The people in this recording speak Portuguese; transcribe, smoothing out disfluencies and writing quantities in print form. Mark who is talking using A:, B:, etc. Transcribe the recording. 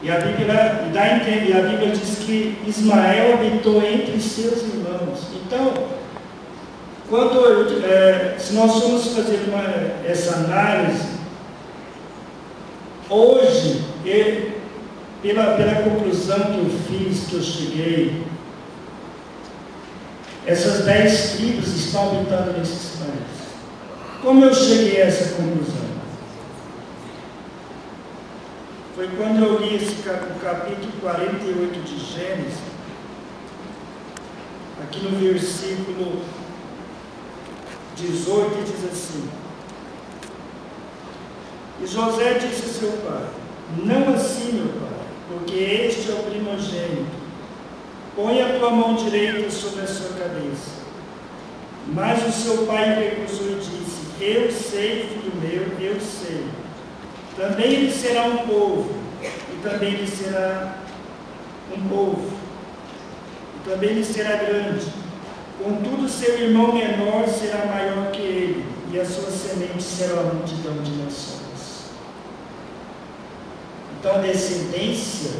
A: E a Bíblia diz que Ismael habitou entre seus irmãos. Então, se nós formos fazer essa análise, hoje, pela conclusão que eu fiz, que eu cheguei, essas 10 tribos estão habitando nesses países. Como eu cheguei a essa conclusão? Foi quando eu li o capítulo 48 de Gênesis, aqui no versículo 18, diz assim: E José disse a seu pai: Não assim, meu pai, porque este é o primogênito. Põe a tua mão direita sobre a sua cabeça. Mas o seu pai recusou e disse: Eu sei, filho meu, eu sei. Também ele será um povo, e também ele será um povo, e também ele será grande. Contudo, seu irmão menor será maior que ele, e a sua semente será a multidão de nações. Então, a descendência